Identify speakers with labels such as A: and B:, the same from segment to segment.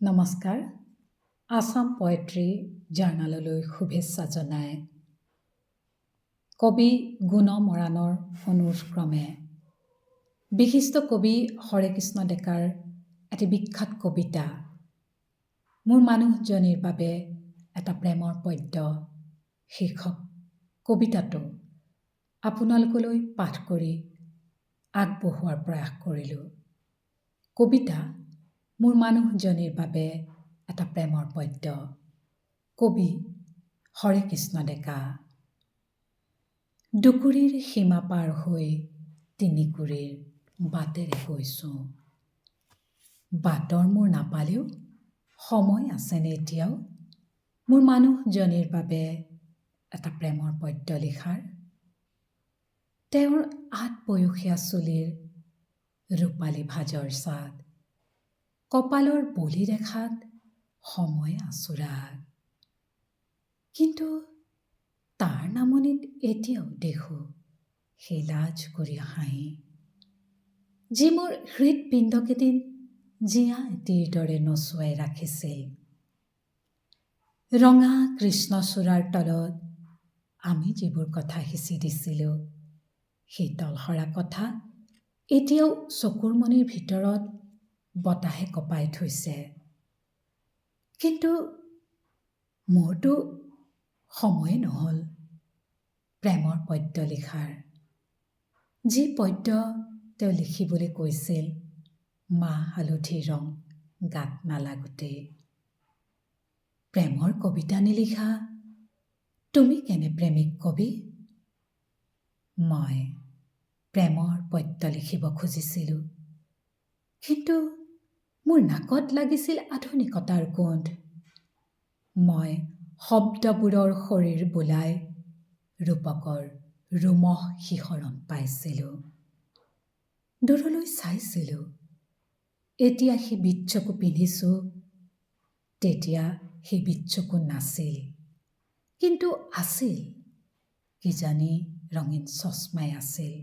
A: নমস্কাৰ। আছাম পয়েট্ৰি জাৰ্নাললৈ শুভেচ্ছা জনাই কবি গুণ মৰাণৰ অনুক্ৰমে বিশিষ্ট কবি হৰেকৃষ্ণ ডেকাৰ এটি বিখ্যাত কবিতা মোৰ মানুহজনীৰ বাবে এটা প্ৰেমৰ পদ্য শীৰ্ষক কবিতাটো আপোনালোকলৈ পাঠ কৰি আগবঢ়োৱাৰ প্ৰয়াস কৰিলোঁ। কবিতা মোৰ মানুহজনীৰ বাবে এটা প্ৰেমৰ পদ্য। কবি হৰেকৃষ্ণ ডেকা। দুকুৰিৰ সীমা পাৰ হৈ তিনিকুৰিৰ বাটেৰে গৈছোঁ। বাটৰ মোৰ নাপালেও সময় আছেনে এতিয়াও মোৰ মানুহজনীৰ বাবে এটা প্ৰেমৰ পদ্য লিখাৰ। তেওঁৰ ৮ বয়সীয়া চুলিৰ ৰূপালী ভাজৰ ছাদ, কপালৰ বলি ৰেখাত সময় আচোৰাত। কিন্তু তাৰ নামনিত এতিয়াও দেখোঁ সেই লাজ কৰি হাঁহি, যি মোৰ হৃদপিণ্ডকেইদিন জীয়া এটিৰ দৰে নচুৱাই ৰাখিছিল। ৰঙা কৃষ্ণচূড়াৰ তলত আমি যিবোৰ কথা সিঁচি দিছিলোঁ, সেই তলসৰা কথা এতিয়াও চকুৰ মণিৰ ভিতৰত বতাহে কঁপাই থৈছে। কিন্তু মোৰতো সময়ে নহ'ল প্ৰেমৰ পদ্য লিখাৰ। যি পদ্য তেওঁ লিখিবলৈ কৈছিল মাহ হালধিৰ ৰং গাত নালাগোতেই। প্ৰেমৰ কবিতা নিলিখা তুমি কেনে প্ৰেমিক কবি? মই প্ৰেমৰ পদ্য লিখিব খুজিছিলোঁ, কিন্তু মোৰ নাকত লাগিছিল আধুনিকতাৰ গোন্ধ। মই শব্দবোৰৰ শৰীৰ বোলাই ৰূপকৰ ৰোমহ শিহৰণ পাইছিলোঁ। দূৰলৈ চাইছিলোঁ, এতিয়া সেই বিচ্ছকু পিন্ধিছোঁ, তেতিয়া সেই বিচ্ছকু নাছিল, কিন্তু আছিল, কিজানি ৰঙীন চশমাই আছিল।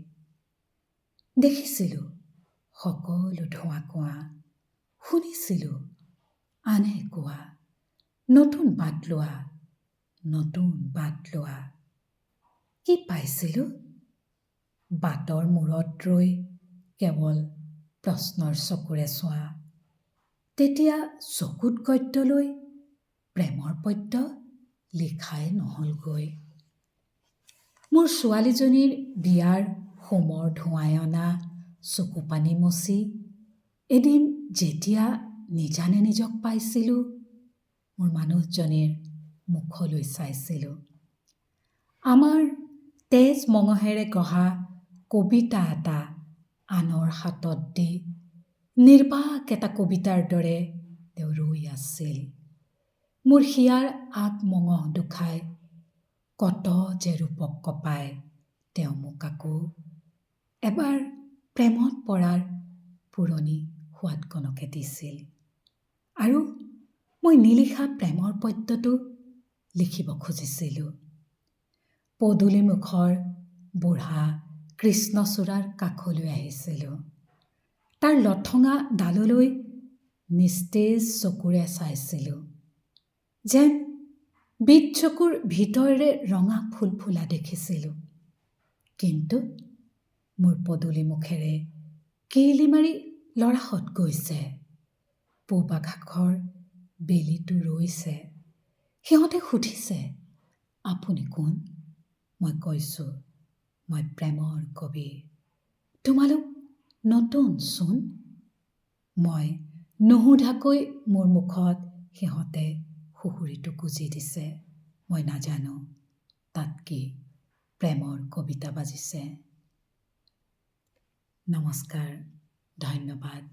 A: দেখিছিলোঁ সকলো ধোঁৱা কোৱা, শুনিছিলোঁ আনে কোৱা, নতুন বাট লোৱা, নতুন বাট লোৱা। কি পাইছিলোঁ? বাটৰ মূৰত ৰৈ কেৱল প্ৰশ্নৰ চকুৰে চোৱা। তেতিয়া চকুত গদ্য লৈ প্ৰেমৰ পদ্য লিখাই নহ'লগৈ। মোৰ ছোৱালীজনীৰ বিয়াৰ হোমৰ ধোঁৱাই অনা চকুপানী মচি এদিন যেতিয়া নিজানে নিজক পাইছিলোঁ, মোৰ মানুহজনীৰ মুখলৈ চাইছিলোঁ। আমাৰ তেজ মঙহেৰে গঢ়া কবিতা এটা আনৰ হাতত দি নিৰ্বাক এটা কবিতাৰ দৰে তেওঁ ৰৈ আছিল। মোৰ হিয়াৰ আগ মঙহ দুখাই কত যে ৰূপক কঁপাই তেওঁ মোক আকৌ এবাৰ প্ৰেমত পৰাৰ পুৰণি সোৱাদকণকে দিছিল। আৰু মই নিলিখা প্ৰেমৰ পদ্যটো লিখিব খুজিছিলোঁ। পদূলিমুখৰ বুঢ়া কৃষ্ণচূড়াৰ কাষলৈ আহিছিলোঁ। তাৰ লঠঙা ডাললৈ নিস্তেজ চকুৰে চাইছিলোঁ, যেন বিচ্ছকুৰ ভিতৰেৰে ৰঙা ফুল ফুলা দেখিছিলোঁ। কিন্তু মোৰ পদূলিমুখেৰে কেইলি মাৰি ল'ৰাহঁত গৈছে, পূব আকাশৰ বেলিটো ৰৈছে। সিহঁতে সুধিছে, আপুনি কোন? মই কৈছোঁ, মই প্ৰেমৰ কবি। তোমালোক নতুন চোন। মই নুসুধাকৈ মোৰ মুখত সিহঁতে সুহুৰিটো গুজি দিছে। মই নাজানো তাত কি প্ৰেমৰ কবিতা বাজিছে। নমস্কাৰ, ধন্যবাদ।